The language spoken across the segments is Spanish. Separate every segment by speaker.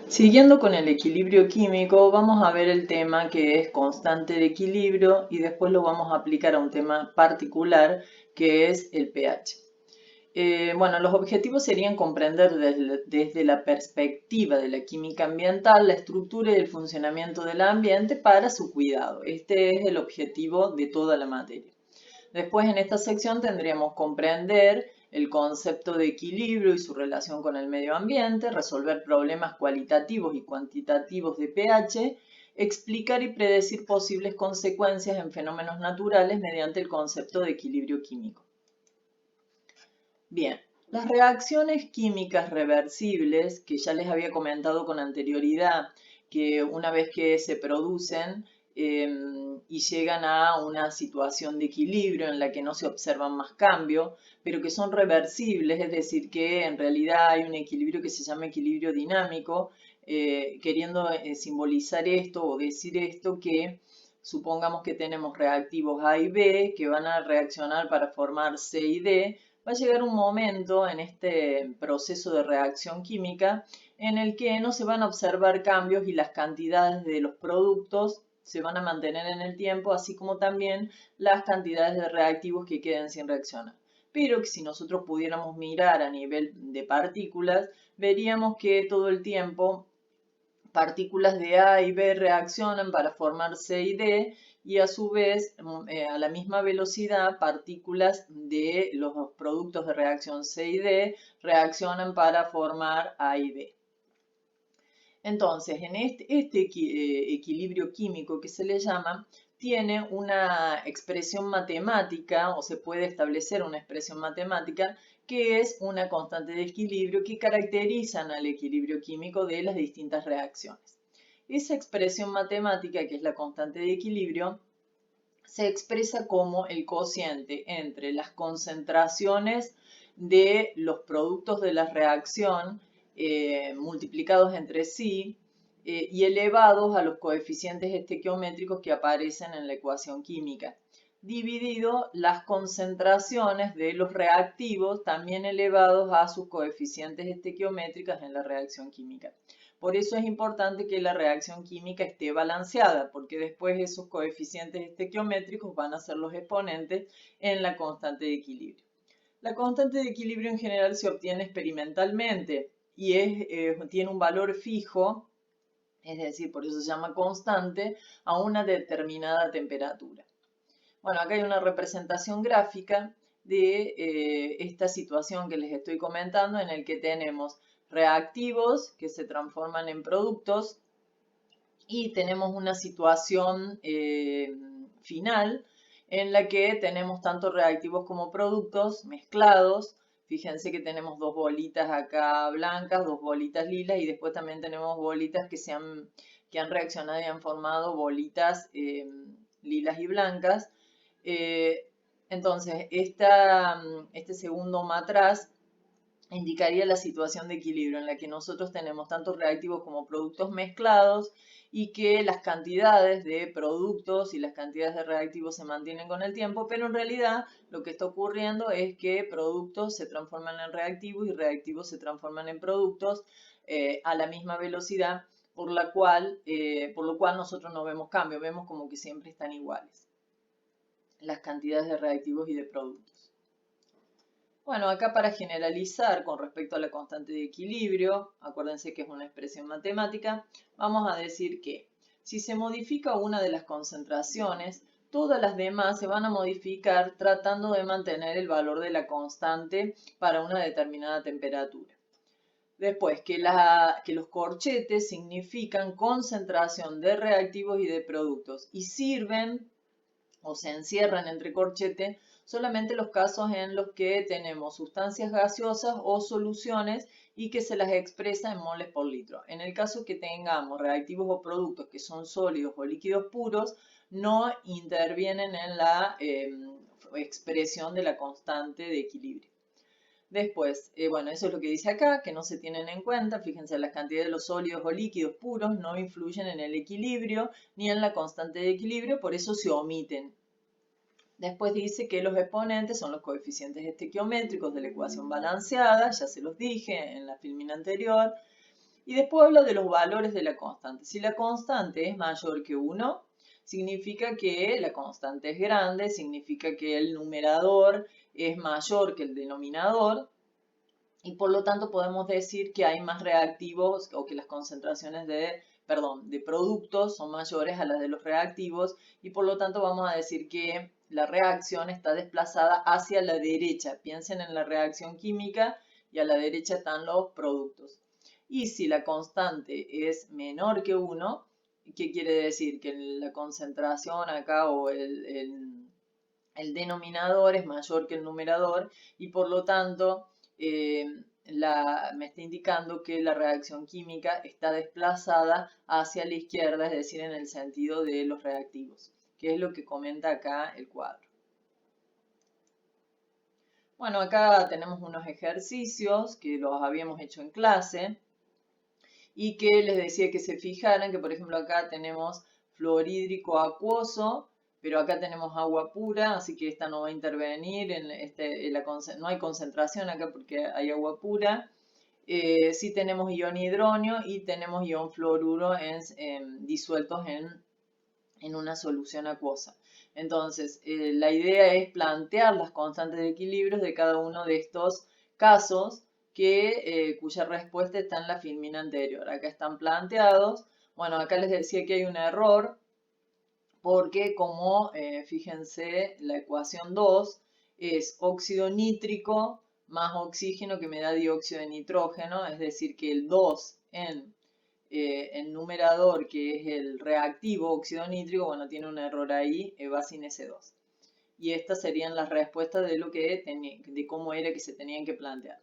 Speaker 1: Siguiendo con el equilibrio químico, vamos a ver el tema que es constante de equilibrio y después lo vamos a aplicar a un tema particular que es el pH. Bueno, los objetivos serían comprender desde la perspectiva de la química ambiental la estructura y el funcionamiento del ambiente para su cuidado. Este es el objetivo de toda la materia. Después en esta sección tendríamos comprender el concepto de equilibrio y su relación con el medio ambiente, resolver problemas cualitativos y cuantitativos de pH, explicar y predecir posibles consecuencias en fenómenos naturales mediante el concepto de equilibrio químico. Bien, las reacciones químicas reversibles, que ya les había comentado con anterioridad, que una vez que se producen y llegan a una situación de equilibrio en la que no se observan más cambios, pero que son reversibles, es decir, que en realidad hay un equilibrio que se llama equilibrio dinámico, queriendo simbolizar esto o decir esto que supongamos que tenemos reactivos A y B que van a reaccionar para formar C y D. Va a llegar un momento en este proceso de reacción química en el que no se van a observar cambios y las cantidades de los productos se van a mantener en el tiempo, así como también las cantidades de reactivos que queden sin reaccionar. Pero que si nosotros pudiéramos mirar a nivel de partículas, veríamos que todo el tiempo partículas de A y B reaccionan para formar C y D y a su vez a la misma velocidad partículas de los productos de reacción C y D reaccionan para formar A y B. Entonces, en este equilibrio químico que se le llama, tiene una expresión matemática o se puede establecer una expresión matemática que es una constante de equilibrio que caracterizan al equilibrio químico de las distintas reacciones. Esa expresión matemática, que es la constante de equilibrio, se expresa como el cociente entre las concentraciones de los productos de la reacción multiplicados entre sí y elevados a los coeficientes estequiométricos que aparecen en la ecuación química, dividido las concentraciones de los reactivos también elevados a sus coeficientes estequiométricos en la reacción química. Por eso es importante que la reacción química esté balanceada, porque después esos coeficientes estequiométricos van a ser los exponentes en la constante de equilibrio. La constante de equilibrio en general se obtiene experimentalmente y tiene un valor fijo, es decir, por eso se llama constante, a una determinada temperatura. Bueno, acá hay una representación gráfica de esta situación que les estoy comentando en el que tenemos reactivos que se transforman en productos y tenemos una situación final en la que tenemos tanto reactivos como productos mezclados. Fíjense que tenemos dos bolitas acá blancas, dos bolitas lilas y después también tenemos bolitas que han reaccionado y han formado bolitas lilas y blancas. Eh, entonces, este segundo matraz indicaría la situación de equilibrio en la que nosotros tenemos tanto reactivos como productos mezclados y que las cantidades de productos y las cantidades de reactivos se mantienen con el tiempo, pero en realidad lo que está ocurriendo es que productos se transforman en reactivos y reactivos se transforman en productos a la misma velocidad, por lo cual nosotros no vemos cambio, vemos como que siempre están iguales las cantidades de reactivos y de productos. Bueno, acá para generalizar con respecto a la constante de equilibrio, acuérdense que es una expresión matemática, vamos a decir que si se modifica una de las concentraciones, todas las demás se van a modificar tratando de mantener el valor de la constante para una determinada temperatura. Después, que los corchetes significan concentración de reactivos y de productos y sirven o se encierran entre corchetes solamente los casos en los que tenemos sustancias gaseosas o soluciones y que se las expresa en moles por litro. En el caso que tengamos reactivos o productos que son sólidos o líquidos puros, no intervienen en la expresión de la constante de equilibrio. Después, bueno, eso es lo que dice acá, que no se tienen en cuenta. Fíjense, las cantidades de los sólidos o líquidos puros no influyen en el equilibrio ni en la constante de equilibrio, por eso se omiten. Después dice que los exponentes son los coeficientes estequiométricos de la ecuación balanceada, ya se los dije en la filmina anterior. Y después habla de los valores de la constante. Si la constante es mayor que 1, significa que la constante es grande, significa que el numerador es mayor que el denominador y por lo tanto podemos decir que hay más reactivos o que las concentraciones de productos son mayores a las de los reactivos y por lo tanto vamos a decir que la reacción está desplazada hacia la derecha. Piensen en la reacción química y a la derecha están los productos. Y si la constante es menor que 1, ¿qué quiere decir? Que la concentración acá o el denominador es mayor que el numerador y por lo tanto me está indicando que la reacción química está desplazada hacia la izquierda, es decir, en el sentido de los reactivos, que es lo que comenta acá el cuadro. Bueno, acá tenemos unos ejercicios que los habíamos hecho en clase y que les decía que se fijaran que, por ejemplo, acá tenemos fluorhídrico acuoso, pero acá tenemos agua pura, así que esta no va a intervenir, no hay concentración acá porque hay agua pura. Sí tenemos ion hidronio y tenemos ion fluoruro disueltos en una solución acuosa. Entonces, la idea es plantear las constantes de equilibrio de cada uno de estos casos cuya respuesta está en la filmina anterior. Acá están planteados. Bueno, acá les decía que hay un error porque como, fíjense, la ecuación 2 es óxido nítrico más oxígeno que me da dióxido de nitrógeno, es decir, que el 2 en el numerador, que es el reactivo óxido nítrico, bueno, tiene un error ahí, va sin ese 2. Y estas serían las respuestas de de cómo era que se tenían que plantear.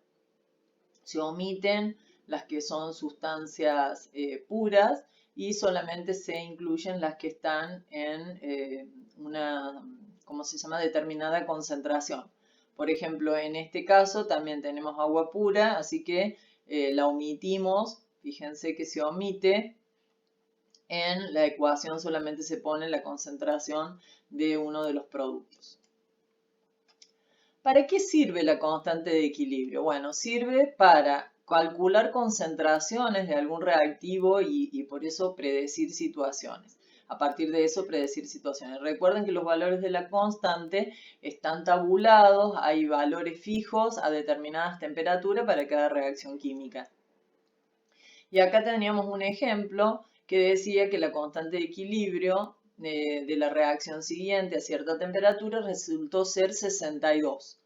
Speaker 1: Se omiten las que son sustancias puras y solamente se incluyen las que están en una, ¿cómo se llama?, determinada concentración. Por ejemplo, en este caso también tenemos agua pura, así que la omitimos. Fíjense que se omite. En la ecuación solamente se pone la concentración de uno de los productos. ¿Para qué sirve la constante de equilibrio? Bueno, sirve para calcular concentraciones de algún reactivo y por eso predecir situaciones. A partir de eso, predecir situaciones. Recuerden que los valores de la constante están tabulados, hay valores fijos a determinadas temperaturas para cada reacción química. Y acá teníamos un ejemplo que decía que la constante de equilibrio de la reacción siguiente a cierta temperatura resultó ser 62.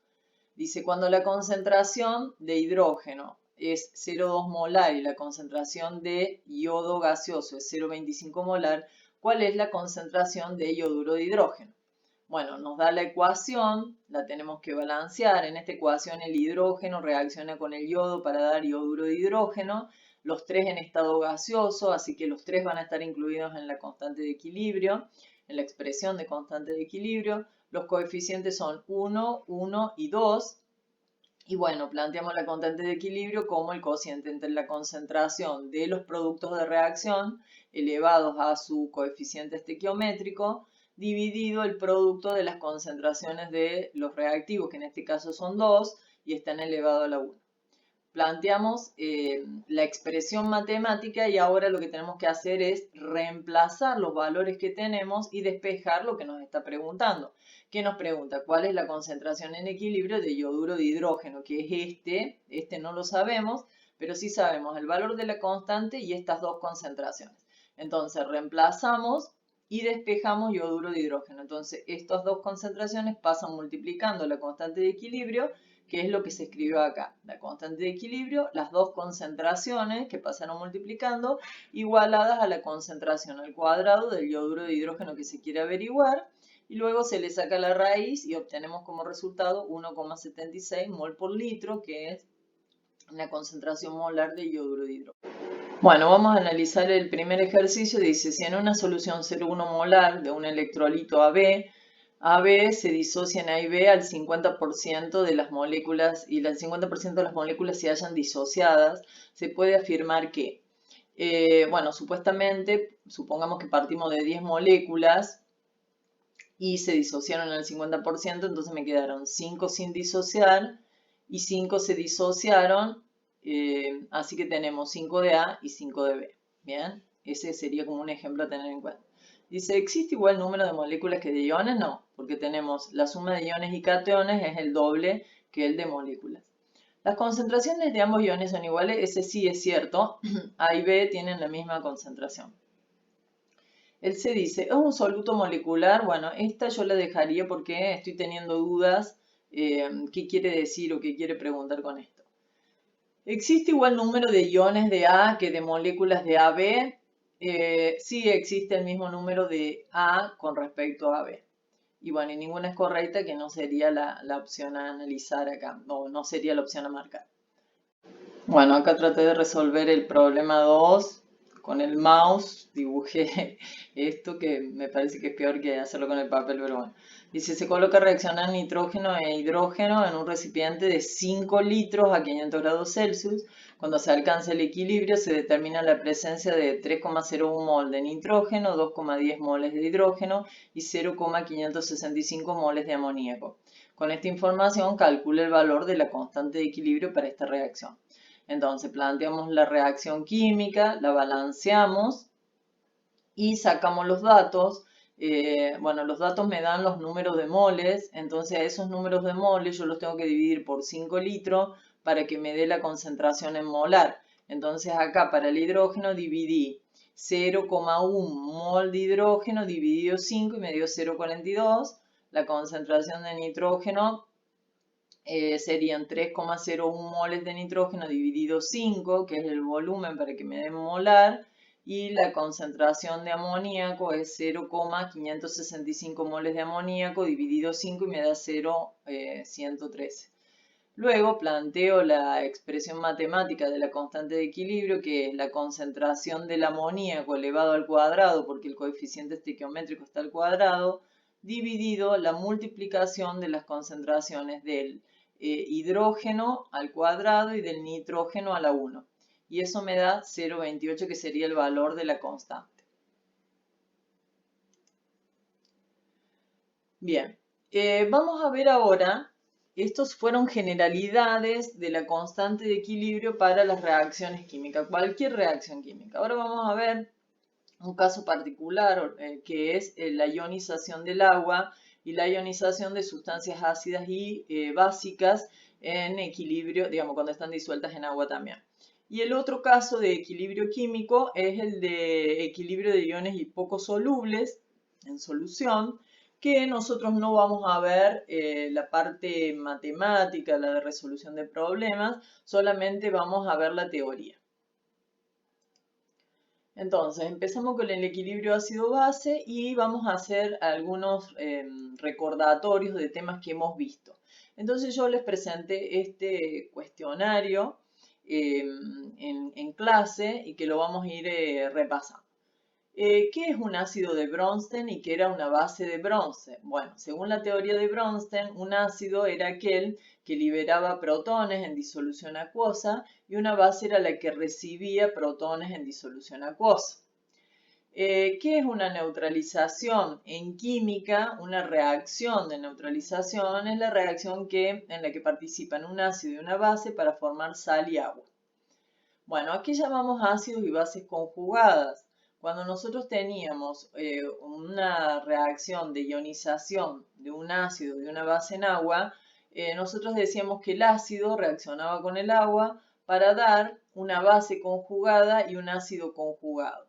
Speaker 1: Dice, cuando la concentración de hidrógeno es 0,2 molar y la concentración de yodo gaseoso es 0,25 molar, ¿cuál es la concentración de yoduro de hidrógeno? Bueno, nos da la ecuación, la tenemos que balancear. En esta ecuación el hidrógeno reacciona con el yodo para dar yoduro de hidrógeno, los tres en estado gaseoso, así que los tres van a estar incluidos en la constante de equilibrio, en la expresión de constante de equilibrio. Los coeficientes son 1, 1 y 2. Y bueno, planteamos la constante de equilibrio como el cociente entre la concentración de los productos de reacción elevados a su coeficiente estequiométrico dividido el producto de las concentraciones de los reactivos, que en este caso son 2 y están elevados a la 1. Planteamos la expresión matemática y ahora lo que tenemos que hacer es reemplazar los valores que tenemos y despejar lo que nos está preguntando. ¿Qué nos pregunta? ¿Cuál es la concentración en equilibrio de yoduro de hidrógeno? Que es este no lo sabemos, pero sí sabemos el valor de la constante y estas dos concentraciones. Entonces reemplazamos y despejamos yoduro de hidrógeno. Entonces estas dos concentraciones pasan multiplicando la constante de equilibrio, que es lo que se escribió acá. La constante de equilibrio, las dos concentraciones que pasaron multiplicando, igualadas a la concentración al cuadrado del yoduro de hidrógeno que se quiere averiguar, y luego se le saca la raíz y obtenemos como resultado 1,76 mol por litro, que es la concentración molar de yoduro de hidrógeno. Bueno, vamos a analizar el primer ejercicio. Dice, si en una solución 0,1 molar de un electrolito AB se disocia en A y B al 50% de las moléculas y el 50% de las moléculas se hallan disociadas, se puede afirmar que, bueno, supuestamente, supongamos que partimos de 10 moléculas y se disociaron al 50%, entonces me quedaron 5 sin disociar y 5 se disociaron Así que tenemos 5 de A y 5 de B. Bien, ese sería como un ejemplo a tener en cuenta. Dice, ¿existe igual número de moléculas que de iones? No, porque tenemos la suma de iones y cationes es el doble que el de moléculas. Las concentraciones de ambos iones son iguales, ese sí es cierto. A y B tienen la misma concentración. El C dice, ¿es un soluto molecular? Bueno, esta yo la dejaría porque estoy teniendo dudas qué quiere decir o qué quiere preguntar con esto. ¿Existe igual número de iones de A que de moléculas de AB? Sí existe el mismo número de A con respecto a B. Y bueno, y ninguna es correcta, que no sería la opción a analizar acá, o no sería la opción a marcar. Bueno, acá traté de resolver el problema 2 con el mouse, dibujé esto que me parece que es peor que hacerlo con el papel, pero bueno. Dice, se coloca reaccionar nitrógeno e hidrógeno en un recipiente de 5 litros a 500 grados Celsius. Cuando se alcanza el equilibrio se determina la presencia de 3,01 mol de nitrógeno, 2,10 moles de hidrógeno y 0,565 moles de amoníaco. Con esta información calcula el valor de la constante de equilibrio para esta reacción. Entonces planteamos la reacción química, la balanceamos y sacamos los datos. Bueno, los datos me dan los números de moles, entonces a esos números de moles yo los tengo que dividir por 5 litros para que me dé la concentración en molar. Entonces acá para el hidrógeno dividí 0,1 mol de hidrógeno dividido 5 y me dio 0,42. La concentración de nitrógeno serían 3,01 moles de nitrógeno dividido 5, que es el volumen para que me den molar, y la concentración de amoníaco es 0,565 moles de amoníaco dividido 5 y me da 0,113. Luego planteo la expresión matemática de la constante de equilibrio, que es la concentración del amoníaco elevado al cuadrado, porque el coeficiente estequiométrico está al cuadrado, dividido la multiplicación de las concentraciones del hidrógeno al cuadrado y del nitrógeno a la 1. Y eso me da 0,28, que sería el valor de la constante. Bien, vamos a ver ahora, estos fueron generalidades de la constante de equilibrio para las reacciones químicas, cualquier reacción química. Ahora vamos a ver un caso particular que es la ionización del agua y la ionización de sustancias ácidas y básicas en equilibrio, digamos, cuando están disueltas en agua también. Y el otro caso de equilibrio químico es el de equilibrio de iones y poco solubles en solución, que nosotros no vamos a ver la parte matemática, la de resolución de problemas, solamente vamos a ver la teoría. Entonces, empezamos con el equilibrio ácido-base y vamos a hacer algunos recordatorios de temas que hemos visto. Entonces, yo les presenté este cuestionario en clase y que lo vamos a ir repasando. ¿Qué es un ácido de Bronsted y qué era una base de bronce? Bueno, según la teoría de Bronsted, un ácido era aquel que liberaba protones en disolución acuosa y una base era la que recibía protones en disolución acuosa. ¿Qué es una neutralización? En química, una reacción de neutralización es la reacción en la que participan un ácido y una base para formar sal y agua. Bueno, aquí llamamos ácidos y bases conjugadas. Cuando nosotros teníamos una reacción de ionización de un ácido y de una base en agua, nosotros decíamos que el ácido reaccionaba con el agua para dar una base conjugada y un ácido conjugado.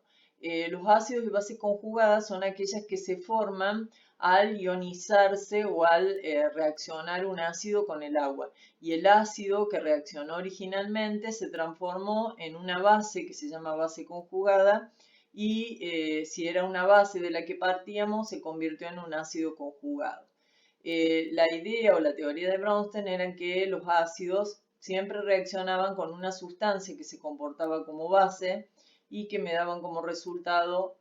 Speaker 1: Los ácidos y bases conjugadas son aquellas que se forman al ionizarse o al reaccionar un ácido con el agua. Y el ácido que reaccionó originalmente se transformó en una base que se llama base conjugada y si era una base de la que partíamos se convirtió en un ácido conjugado. La idea o la teoría de Bronsted era que los ácidos siempre reaccionaban con una sustancia que se comportaba como base y que me daban como resultado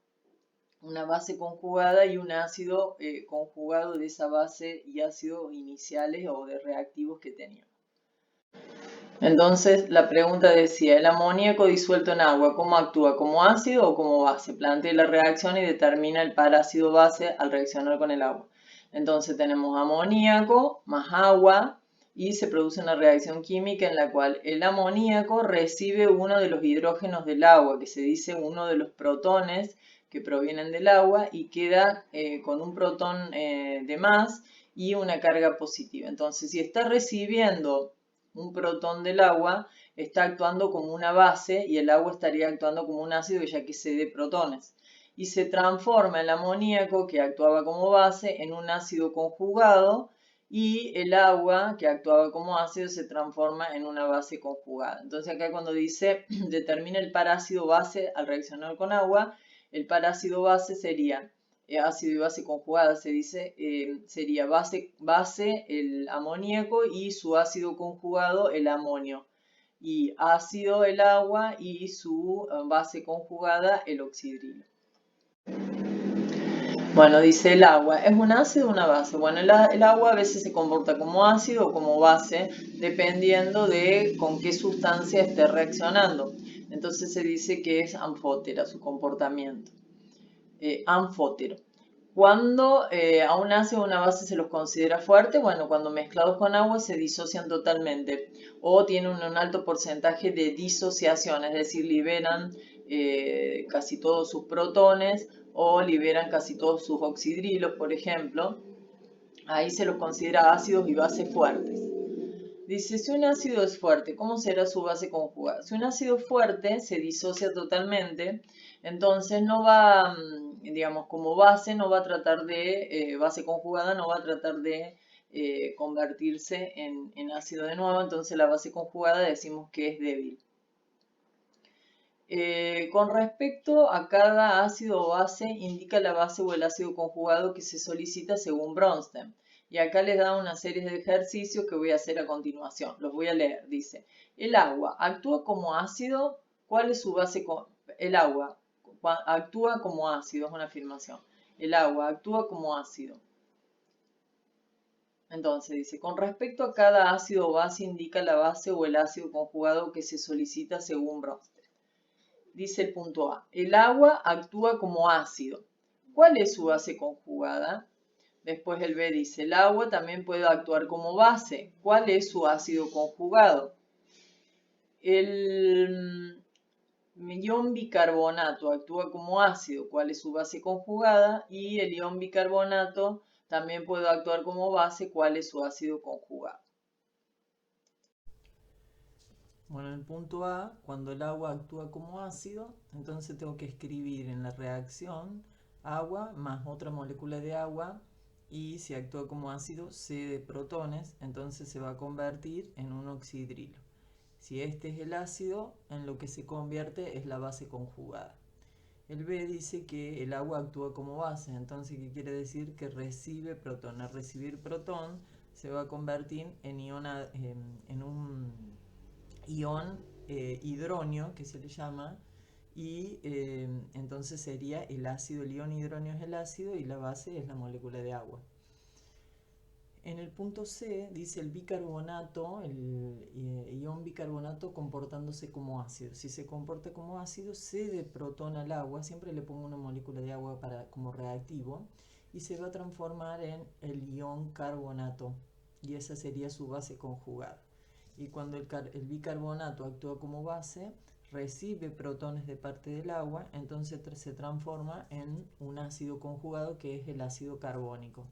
Speaker 1: una base conjugada y un ácido conjugado de esa base y ácidos iniciales o de reactivos que teníamos. Entonces la pregunta decía, ¿el amoníaco disuelto en agua cómo actúa? ¿Como ácido o como base? Plantea la reacción y determina el par ácido-base al reaccionar con el agua. Entonces tenemos amoníaco más agua y se produce una reacción química en la cual el amoníaco recibe uno de los hidrógenos del agua, que se dice uno de los protones que provienen del agua, y queda con un protón de más y una carga positiva. Entonces, si está recibiendo un protón del agua, está actuando como una base y el agua estaría actuando como un ácido ya que cede protones. Y se transforma el amoníaco, que actuaba como base, en un ácido conjugado, y el agua, que actuaba como ácido, se transforma en una base conjugada. Entonces acá cuando dice determina el par ácido base al reaccionar con agua, el par ácido base sería ácido y base conjugada, se dice, sería base el amoníaco y su ácido conjugado el amonio, y ácido el agua y su base conjugada el oxidrilo. Bueno, dice el agua, ¿es un ácido o una base? Bueno, el agua a veces se comporta como ácido o como base, dependiendo de con qué sustancia esté reaccionando. Entonces se dice que es anfótera su comportamiento. Anfótero. Cuando a un ácido o una base se los considera fuerte, bueno, cuando mezclados con agua se disocian totalmente o tienen un alto porcentaje de disociación, es decir, liberan casi todos sus protones o liberan casi todos sus oxidrilos, por ejemplo. Ahí se los considera ácidos y bases fuertes. Dice, si un ácido es fuerte, ¿cómo será su base conjugada? Si un ácido fuerte se disocia totalmente, entonces no va, digamos, como base, no va a tratar de, base conjugada, no va a tratar de convertirse en ácido de nuevo, entonces la base conjugada decimos que es débil. Con respecto a cada ácido o base, indica la base o el ácido conjugado que se solicita según Bronsted. Y acá les da una serie de ejercicios que voy a hacer a continuación. Los voy a leer. Dice, el agua actúa como ácido. ¿Cuál es su base? El agua actúa como ácido, es una afirmación. El agua actúa como ácido. Entonces dice, con respecto a cada ácido o base, indica la base o el ácido conjugado que se solicita según Bronsted. Dice el punto A, el agua actúa como ácido. ¿Cuál es su base conjugada? Después el B dice, el agua también puede actuar como base. ¿Cuál es su ácido conjugado? El ion bicarbonato actúa como ácido. ¿Cuál es su base conjugada? Y el ion bicarbonato también puede actuar como base. ¿Cuál es su ácido conjugado? Bueno, en el punto A, cuando el agua actúa como ácido, entonces tengo que escribir en la reacción agua más otra molécula de agua, y si actúa como ácido cede protones, entonces se va a convertir en un oxidrilo. Si este es el ácido, en lo que se convierte es la base conjugada. El B dice que el agua actúa como base, entonces ¿qué quiere decir? Que recibe protón. Al recibir protón se va a convertir en un ion hidronio, que se le llama, y entonces sería el ácido, el ion hidronio es el ácido y la base es la molécula de agua. En el punto C dice el bicarbonato, el ion bicarbonato comportándose como ácido. Si se comporta como ácido, cede protón al agua, siempre le pongo una molécula de agua como reactivo, y se va a transformar en el ion carbonato, y esa sería su base conjugada. Y cuando el bicarbonato actúa como base, recibe protones de parte del agua, entonces se transforma en un ácido conjugado que es el ácido carbónico.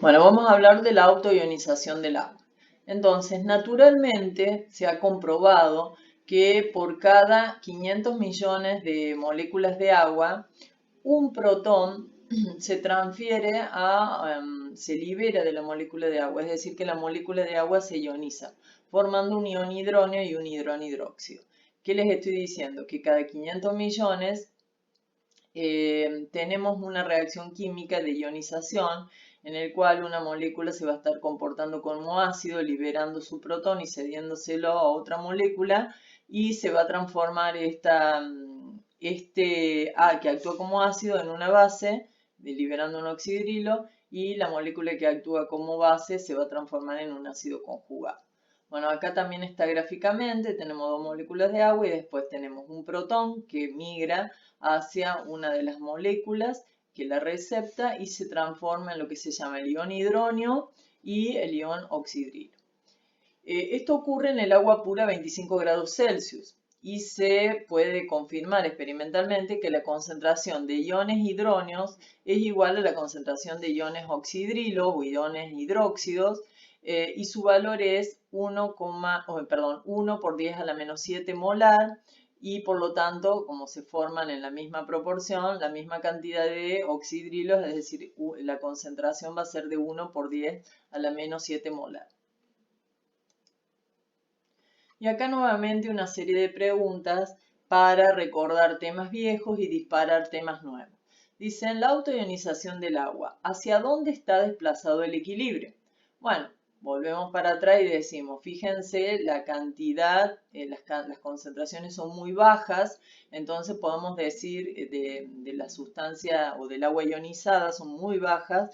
Speaker 1: Bueno, vamos a hablar de la autoionización del agua. Entonces, naturalmente se ha comprobado que por cada 500 millones de moléculas de agua, un protón se transfiere se libera de la molécula de agua, es decir, que la molécula de agua se ioniza, formando un ion hidronio y un hidrógeno hidróxido. ¿Qué les estoy diciendo? Que cada 500 millones tenemos una reacción química de ionización en el cual una molécula se va a estar comportando como ácido, liberando su protón y cediéndoselo a otra molécula, y se va a transformar este A que actúa como ácido en una base, liberando un oxidrilo, y la molécula que actúa como base se va a transformar en un ácido conjugado. Bueno, acá también está gráficamente, tenemos dos moléculas de agua y después tenemos un protón que migra hacia una de las moléculas que la recepta y se transforma en lo que se llama el ion hidronio y el ion oxidrilo. Esto ocurre en el agua pura a 25 grados Celsius y se puede confirmar experimentalmente que la concentración de iones hidróneos es igual a la concentración de iones oxidrilos o iones hidróxidos y su valor es 1 por 10 a la menos 7 molar y por lo tanto, como se forman en la misma proporción, la misma cantidad de oxidrilos, es decir, la concentración va a ser de 1 por 10 a la menos 7 molar. Y acá nuevamente una serie de preguntas para recordar temas viejos y disparar temas nuevos. Dicen, la autoionización del agua, ¿hacia dónde está desplazado el equilibrio? Bueno, volvemos para atrás y decimos, fíjense, la cantidad, las concentraciones son muy bajas, entonces podemos decir de la sustancia o del agua ionizada son muy bajas,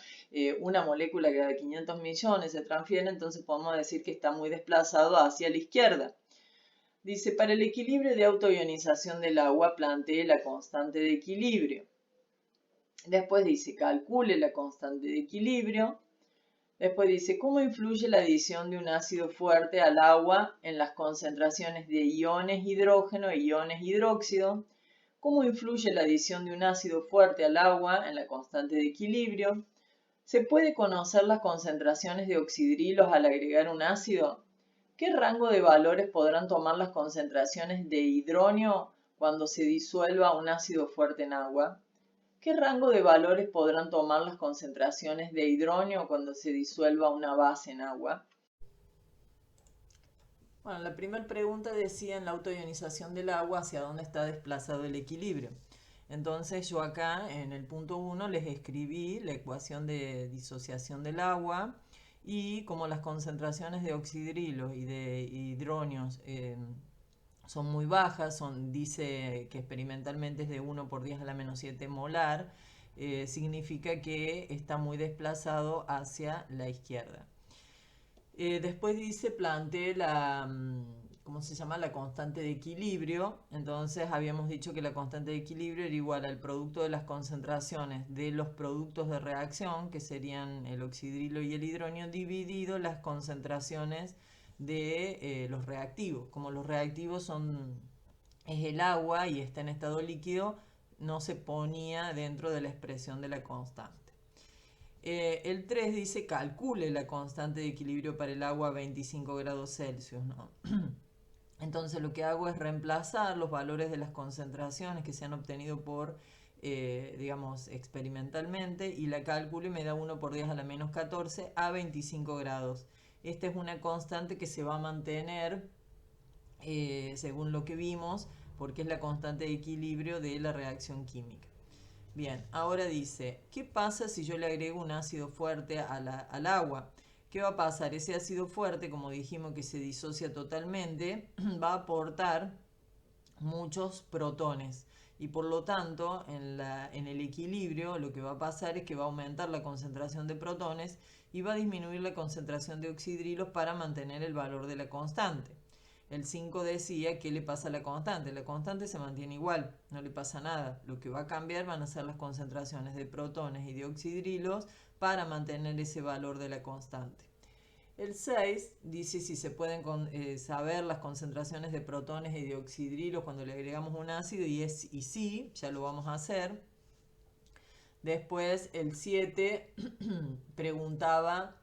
Speaker 1: una molécula que da 500 millones se transfiere, entonces podemos decir que está muy desplazado hacia la izquierda. Dice, para el equilibrio de autoionización del agua, plantee la constante de equilibrio. Después dice, calcule la constante de equilibrio. Después dice, ¿cómo influye la adición de un ácido fuerte al agua en las concentraciones de iones hidrógeno e iones hidróxido? ¿Cómo influye la adición de un ácido fuerte al agua en la constante de equilibrio? ¿Se puede conocer las concentraciones de oxidrilos al agregar un ácido? ¿Qué rango de valores podrán tomar las concentraciones de hidrógeno cuando se disuelva un ácido fuerte en agua? ¿Qué rango de valores podrán tomar las concentraciones de hidrógeno cuando se disuelva una base en agua? Bueno, la primera pregunta decía en la autoionización del agua hacia dónde está desplazado el equilibrio. Entonces yo acá en el punto 1 les escribí la ecuación de disociación del agua y como las concentraciones de oxidrilos y de hidróneos son muy bajas, dice que experimentalmente es de 1 por 10 a la menos 7 molar, significa que está muy desplazado hacia la izquierda. Después dice, plantee la, ¿cómo se llama? La constante de equilibrio. Entonces habíamos dicho que la constante de equilibrio era igual al producto de las concentraciones de los productos de reacción, que serían el oxidrilo y el hidrógeno, dividido las concentraciones de los reactivos. Como los reactivos es el agua y está en estado líquido, no se ponía dentro de la expresión de la constante. El 3 dice, calcule la constante de equilibrio para el agua a 25 grados Celsius, ¿no? Entonces lo que hago es reemplazar los valores de las concentraciones que se han obtenido digamos, experimentalmente, y la cálculo y me da 1 por 10 a la menos 14 a 25 grados. Esta es una constante que se va a mantener según lo que vimos, porque es la constante de equilibrio de la reacción química. Bien, ahora dice, ¿qué pasa si yo le agrego un ácido fuerte al agua? ¿Qué va a pasar? Ese ácido fuerte, como dijimos que se disocia totalmente, va a aportar muchos protones y por lo tanto en el equilibrio lo que va a pasar es que va a aumentar la concentración de protones y va a disminuir la concentración de oxidrilos para mantener el valor de la constante. El 5 decía, ¿qué le pasa a la constante? La constante se mantiene igual, no le pasa nada. Lo que va a cambiar van a ser las concentraciones de protones y de oxidrilos para mantener ese valor de la constante. El 6 dice si se pueden saber las concentraciones de protones y de oxidrilos cuando le agregamos un ácido, y sí, ya lo vamos a hacer. Después el 7 preguntaba...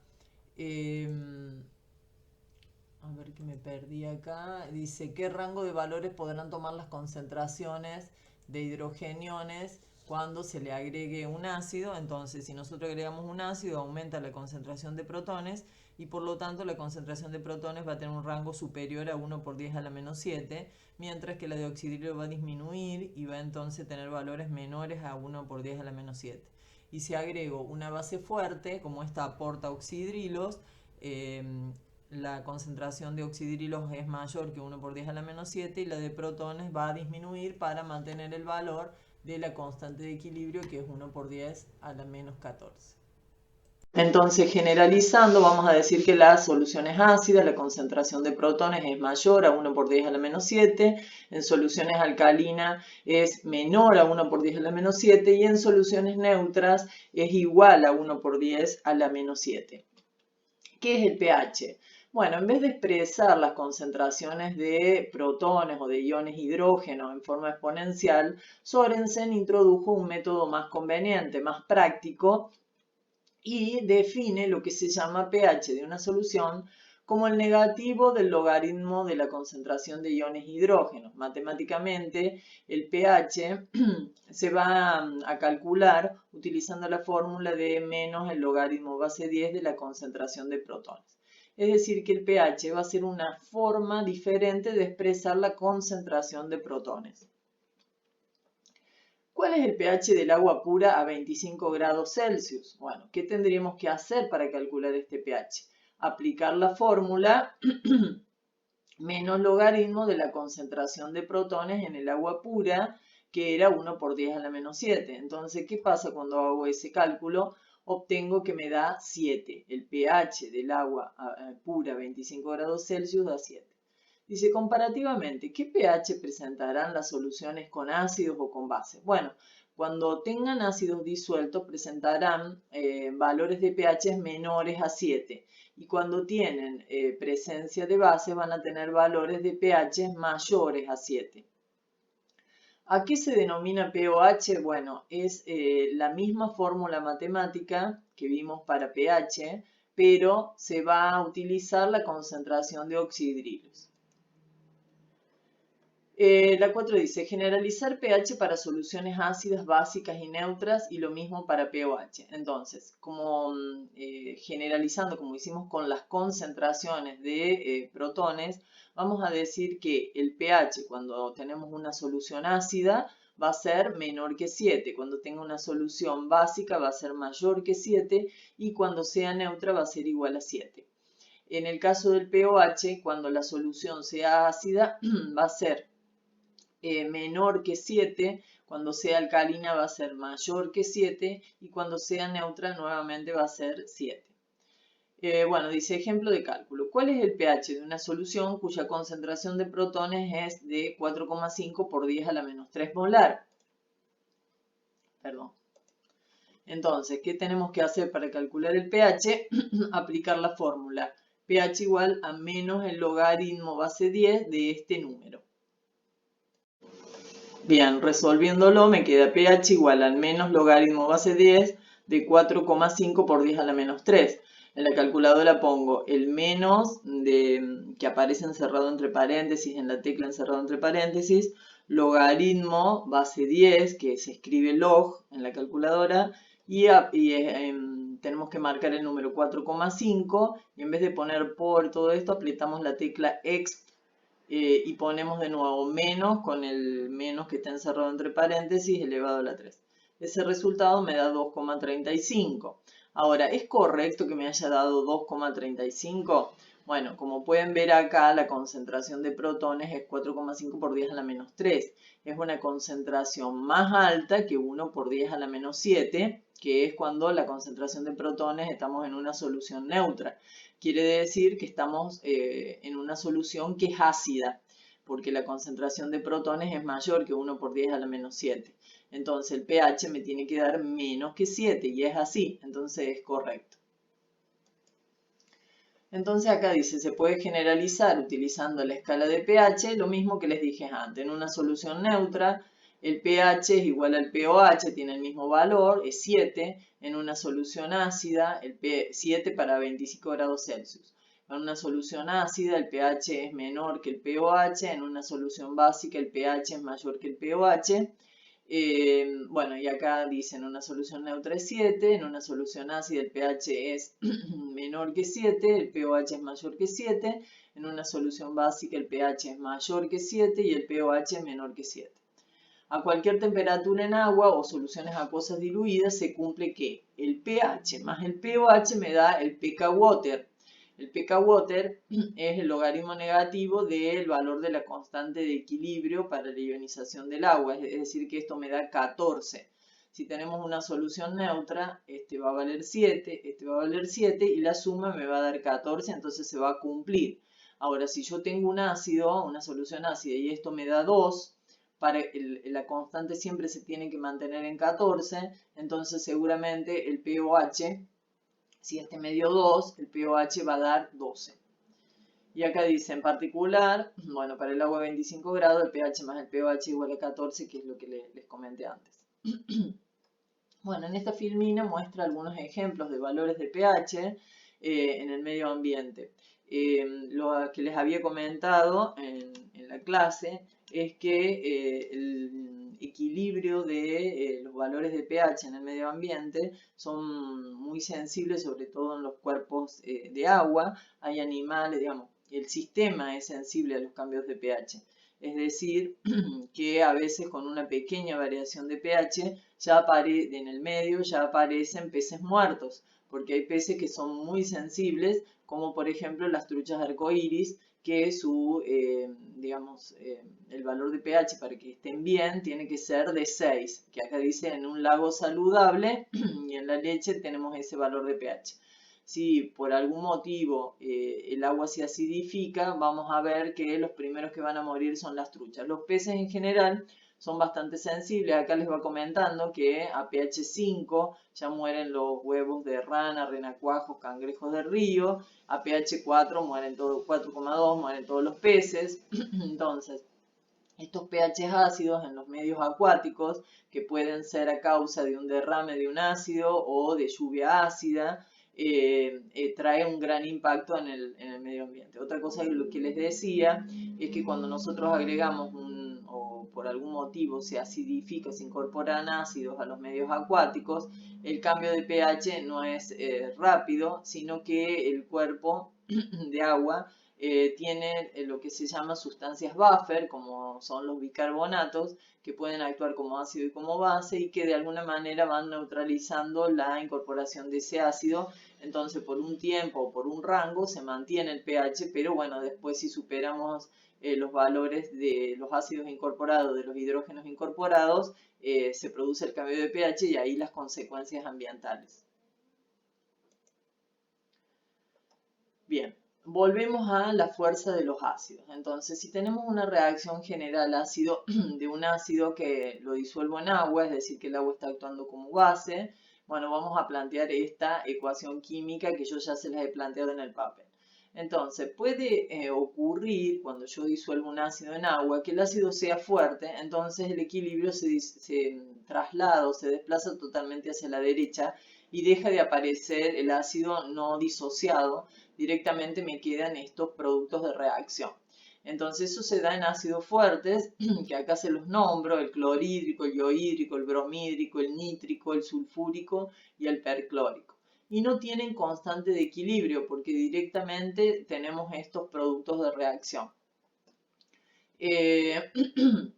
Speaker 1: a ver que me perdí acá, dice, ¿qué rango de valores podrán tomar las concentraciones de hidrogeniones cuando se le agregue un ácido? Entonces, si nosotros agregamos un ácido, aumenta la concentración de protones y por lo tanto la concentración de protones va a tener un rango superior a 1 por 10 a la menos 7, mientras que la de oxidrilo va a disminuir y va a entonces tener valores menores a 1 por 10 a la menos 7. Y si agrego una base fuerte, como esta aporta oxidrilos, la concentración de oxidrilos es mayor que 1 por 10 a la menos 7 y la de protones va a disminuir para mantener el valor de la constante de equilibrio, que es 1 por 10 a la menos 14. Entonces, generalizando, vamos a decir que las soluciones ácidas, la concentración de protones es mayor a 1 por 10 a la menos 7, en soluciones alcalinas es menor a 1 por 10 a la menos 7 y en soluciones neutras es igual a 1 por 10 a la menos 7. ¿Qué es el pH? Bueno, en vez de expresar las concentraciones de protones o de iones hidrógeno en forma exponencial, Sorensen introdujo un método más conveniente, más práctico, y define lo que se llama pH de una solución como el negativo del logaritmo de la concentración de iones hidrógeno. Matemáticamente, el pH se va a calcular utilizando la fórmula de menos el logaritmo base 10 de la concentración de protones. Es decir, que el pH va a ser una forma diferente de expresar la concentración de protones. ¿Cuál es el pH del agua pura a 25 grados Celsius? Bueno, ¿qué tendríamos que hacer para calcular este pH? Aplicar la fórmula menos logaritmo de la concentración de protones en el agua pura, que era 1 por 10 a la menos 7. Entonces, ¿qué pasa cuando hago ese cálculo? Obtengo que me da 7. El pH del agua pura a 25 grados Celsius da 7. Dice, comparativamente, ¿qué pH presentarán las soluciones con ácidos o con bases? Bueno, cuando tengan ácidos disueltos presentarán valores de pH menores a 7 y cuando tienen presencia de bases van a tener valores de pH mayores a 7. ¿A qué se denomina pOH? Bueno, es la misma fórmula matemática que vimos para pH, pero se va a utilizar la concentración de oxidrilos. La 4 dice, generalizar pH para soluciones ácidas, básicas y neutras y lo mismo para pOH. Entonces, como generalizando, como hicimos con las concentraciones de protones, vamos a decir que el pH cuando tenemos una solución ácida va a ser menor que 7, cuando tenga una solución básica va a ser mayor que 7 y cuando sea neutra va a ser igual a 7. En el caso del pOH, cuando la solución sea ácida, va a ser menor que 7, cuando sea alcalina va a ser mayor que 7 y cuando sea neutra nuevamente va a ser 7. Bueno, dice ejemplo de cálculo. ¿Cuál es el pH de una solución cuya concentración de protones es de 4,5 por 10 a la menos 3 molar? Perdón. Entonces, ¿qué tenemos que hacer para calcular el pH? Aplicar la fórmula pH igual a menos el logaritmo base 10 de este número. Bien, resolviéndolo me queda pH igual al menos logaritmo base 10 de 4,5 por 10 a la menos 3. En la calculadora pongo el menos que aparece encerrado entre paréntesis, en la tecla encerrado entre paréntesis, logaritmo base 10, que se escribe log en la calculadora, y tenemos que marcar el número 4,5 y en vez de poner por todo esto apretamos la tecla exp y ponemos de nuevo menos con el menos que está encerrado entre paréntesis elevado a la 3. Ese resultado me da 2,35. Ahora, ¿es correcto que me haya dado 2,35? Bueno, como pueden ver acá, la concentración de protones es 4,5 por 10 a la menos 3. Es una concentración más alta que 1 por 10 a la menos 7, que es cuando la concentración de protones estamos en una solución neutra. Quiere decir que estamos en una solución que es ácida, porque la concentración de protones es mayor que 1 por 10 a la menos 7. Entonces el pH me tiene que dar menos que 7 y es así, entonces es correcto. Entonces acá dice, se puede generalizar utilizando la escala de pH, lo mismo que les dije antes. En una solución neutra, el pH es igual al pOH, tiene el mismo valor, es 7. En una solución ácida, el 7 para 25 grados Celsius. En una solución ácida, el pH es menor que el pOH. En una solución básica, el pH es mayor que el pOH. Bueno, y acá dicen una solución neutra es 7, en una solución ácida el pH es menor que 7, el pOH es mayor que 7, en una solución básica el pH es mayor que 7 y el pOH es menor que 7. A cualquier temperatura en agua o soluciones acuosas diluidas se cumple que el pH más el pOH me da el pK Water. El pK Water es el logaritmo negativo del valor de la constante de equilibrio para la ionización del agua, es decir que esto me da 14. Si tenemos una solución neutra, este va a valer 7, este va a valer 7 y la suma me va a dar 14, entonces se va a cumplir. Ahora, si yo tengo un ácido, una solución ácida y esto me da 2, la constante siempre se tiene que mantener en 14, entonces seguramente el pOH Si este me dio 2, el pH va a dar 12. Y acá dice, en particular, bueno, para el agua de 25 grados, el pH más el pH igual a 14, que es lo que les comenté antes. Bueno, en esta filmina muestra algunos ejemplos de valores de pH en el medio ambiente. Lo que les había comentado en la clase es que el equilibrio de los valores de pH en el medio ambiente son muy sensibles, sobre todo en los cuerpos de agua. Hay animales, digamos, el sistema es sensible a los cambios de pH. Es decir, que a veces con una pequeña variación de pH ya en el medio ya aparecen peces muertos, porque hay peces que son muy sensibles, como por ejemplo las truchas arcoíris, que el valor de pH para que estén bien tiene que ser de 6, que acá dice en un lago saludable y en la leche tenemos ese valor de pH. Si por algún motivo el agua se acidifica, vamos a ver que los primeros que van a morir son las truchas. Los peces en general son bastante sensibles. Acá les va comentando que a pH 5 ya mueren los huevos de rana, renacuajos, cangrejos de río. A pH 4 mueren todos, 4,2 mueren todos los peces. Entonces, estos pH ácidos en los medios acuáticos, que pueden ser a causa de un derrame de un ácido o de lluvia ácida, trae un gran impacto en el medio ambiente. Otra cosa que les decía es que cuando nosotros agregamos o por algún motivo se acidifica, se incorporan ácidos a los medios acuáticos, el cambio de pH no es rápido, sino que el cuerpo de agua tiene lo que se llama sustancias buffer, como son los bicarbonatos, que pueden actuar como ácido y como base y que de alguna manera van neutralizando la incorporación de ese ácido. Entonces, por un tiempo o por un rango se mantiene el pH, pero bueno, después si superamos los valores de los ácidos incorporados, de los hidrógenos incorporados, se produce el cambio de pH y ahí las consecuencias ambientales. Bien. Volvemos a la fuerza de los ácidos. Entonces, si tenemos una reacción general ácido de un ácido que lo disuelvo en agua, es decir, que el agua está actuando como base, bueno, vamos a plantear esta ecuación química que yo ya se las he planteado en el papel. Entonces, puede ocurrir cuando yo disuelvo un ácido en agua que el ácido sea fuerte, entonces el equilibrio se traslada o se desplaza totalmente hacia la derecha y deja de aparecer el ácido no disociado, directamente me quedan estos productos de reacción. Entonces eso se da en ácidos fuertes, que acá se los nombro, el clorhídrico, el iohídrico, el bromídrico, el nítrico, el sulfúrico y el perclórico. Y no tienen constante de equilibrio porque directamente tenemos estos productos de reacción.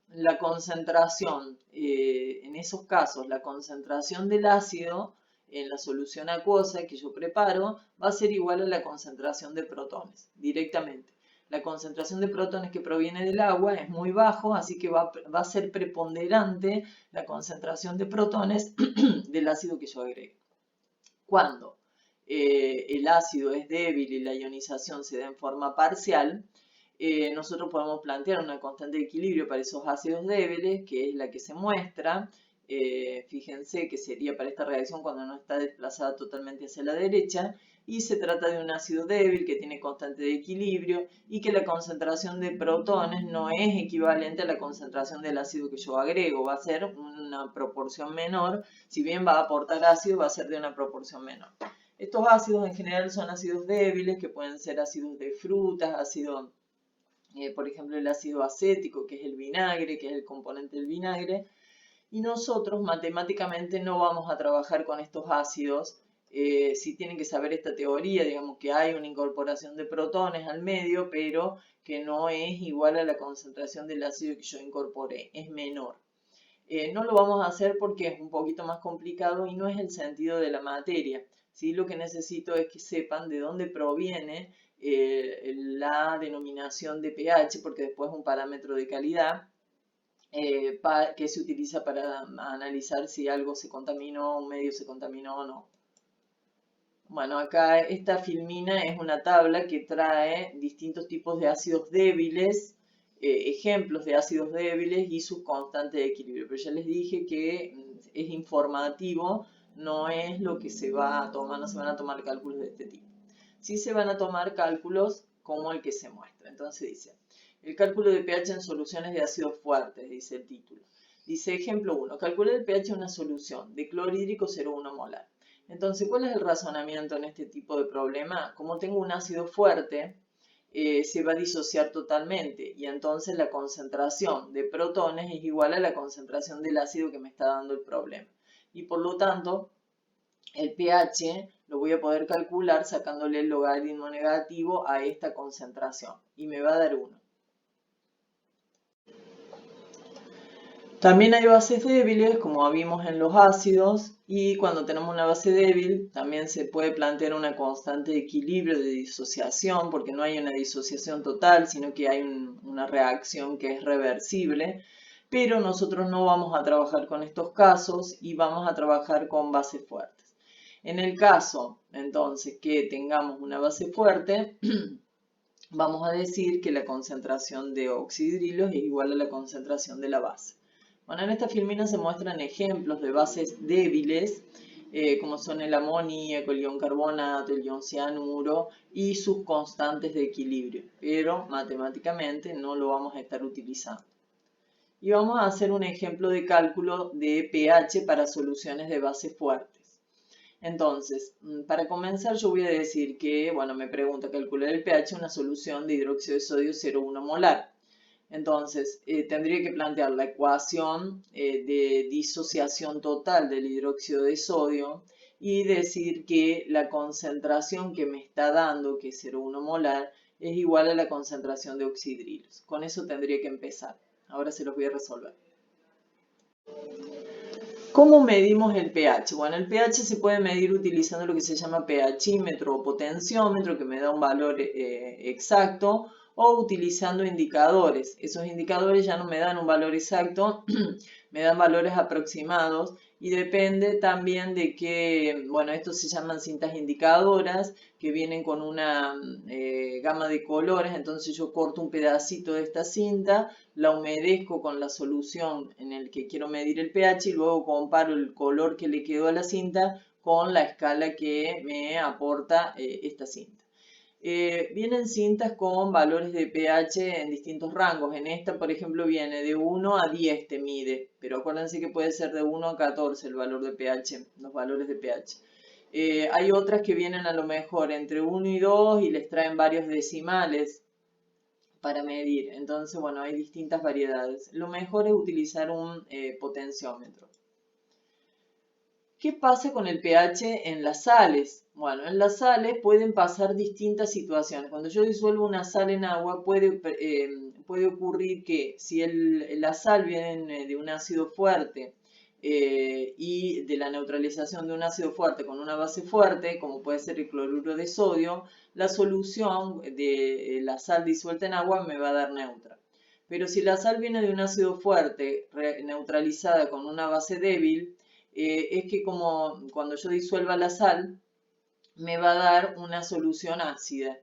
Speaker 1: La concentración, en esos casos, la concentración del ácido en la solución acuosa que yo preparo va a ser igual a la concentración de protones, directamente. La concentración de protones que proviene del agua es muy bajo, así que va a ser preponderante la concentración de protones del ácido que yo agregue. Cuando el ácido es débil y la ionización se da en forma parcial, nosotros podemos plantear una constante de equilibrio para esos ácidos débiles, que es la que se muestra. Fíjense que sería para esta reacción cuando no está desplazada totalmente hacia la derecha, y se trata de un ácido débil que tiene constante de equilibrio y que la concentración de protones no es equivalente a la concentración del ácido que yo agrego, va a ser una proporción menor. Si bien va a aportar ácido, va a ser de una proporción menor. Estos ácidos en general son ácidos débiles, que pueden ser ácidos de frutas, ácidos por ejemplo el ácido acético, que es el vinagre, que es el componente del vinagre, y nosotros matemáticamente no vamos a trabajar con estos ácidos. Sí tienen que saber esta teoría, digamos que hay una incorporación de protones al medio, pero que no es igual a la concentración del ácido que yo incorporé, es menor. No lo vamos a hacer porque es un poquito más complicado y no es el sentido de la materia. ¿Sí? Lo que necesito es que sepan de dónde proviene la denominación de pH, porque después es un parámetro de calidad que se utiliza para analizar si algo se contaminó, un medio se contaminó o no. Bueno, acá esta filmina es una tabla que trae distintos tipos de ácidos débiles, ejemplos de ácidos débiles y sus constantes de equilibrio. Pero ya les dije que es informativo, no es lo que se va a tomar, no se van a tomar cálculos de este tipo. Sí se van a tomar cálculos como el que se muestra. Entonces dice, el cálculo de pH en soluciones de ácidos fuertes, dice el título. Dice, ejemplo 1, calcular el pH de una solución de clorhídrico 0,1 molar. Entonces, ¿cuál es el razonamiento en este tipo de problema? Como tengo un ácido fuerte, se va a disociar totalmente y entonces la concentración de protones es igual a la concentración del ácido que me está dando el problema. Y por lo tanto, el pH lo voy a poder calcular sacándole el logaritmo negativo a esta concentración y me va a dar 1. También hay bases débiles, como vimos en los ácidos, y cuando tenemos una base débil también se puede plantear una constante de equilibrio de disociación, porque no hay una disociación total, sino que hay una reacción que es reversible, pero nosotros no vamos a trabajar con estos casos y vamos a trabajar con bases fuertes. En el caso, entonces, que tengamos una base fuerte, vamos a decir que la concentración de oxidrilos es igual a la concentración de la base. Bueno, en esta filmina se muestran ejemplos de bases débiles, como son el amoníaco, el ion carbonato, el ion cianuro y sus constantes de equilibrio, pero matemáticamente no lo vamos a estar utilizando. Y vamos a hacer un ejemplo de cálculo de pH para soluciones de bases fuertes. Entonces, para comenzar yo voy a decir que, bueno, me pregunta calcular el pH de una solución de hidróxido de sodio 0,1 molar. Entonces, tendría que plantear la ecuación de disociación total del hidróxido de sodio y decir que la concentración que me está dando, que es 0,1 molar, es igual a la concentración de oxidrilos. Con eso tendría que empezar. Ahora se los voy a resolver. ¿Cómo medimos el pH? Bueno, el pH se puede medir utilizando lo que se llama pHímetro o potenciómetro, que me da un valor exacto, o utilizando indicadores. Esos indicadores ya no me dan un valor exacto, me dan valores aproximados y depende también de que, bueno, estos se llaman cintas indicadoras, que vienen con una gama de colores, entonces yo corto un pedacito de esta cinta, la humedezco con la solución en el que quiero medir el pH y luego comparo el color que le quedó a la cinta con la escala que me aporta esta cinta. Vienen cintas con valores de pH en distintos rangos. En esta, por ejemplo, viene de 1 a 10 te mide, pero acuérdense que puede ser de 1 a 14 el valor de pH, los valores de pH. Hay otras que vienen a lo mejor entre 1 y 2 y les traen varios decimales para medir. Entonces, bueno, hay distintas variedades. Lo mejor es utilizar un potenciómetro. ¿Qué pasa con el pH en las sales? Bueno, en las sales pueden pasar distintas situaciones. Cuando yo disuelvo una sal en agua, puede ocurrir que si la sal viene de un ácido fuerte y de la neutralización de un ácido fuerte con una base fuerte, como puede ser el cloruro de sodio, la solución de la sal disuelta en agua me va a dar neutra. Pero si la sal viene de un ácido fuerte neutralizada con una base débil, es que como cuando yo disuelva la sal, me va a dar una solución ácida.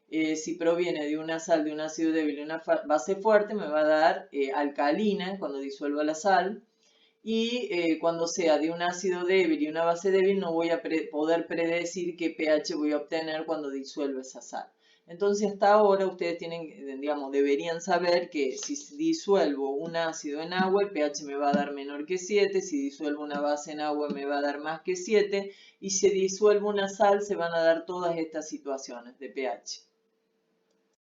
Speaker 1: Si proviene de una sal de un ácido débil y una base fuerte, me va a dar alcalina cuando disuelva la sal. Y cuando sea de un ácido débil y una base débil, no voy a poder predecir qué pH voy a obtener cuando disuelva esa sal. Entonces, hasta ahora ustedes tienen, digamos, deberían saber que si disuelvo un ácido en agua, el pH me va a dar menor que 7, si disuelvo una base en agua me va a dar más que 7, y si disuelvo una sal se van a dar todas estas situaciones de pH.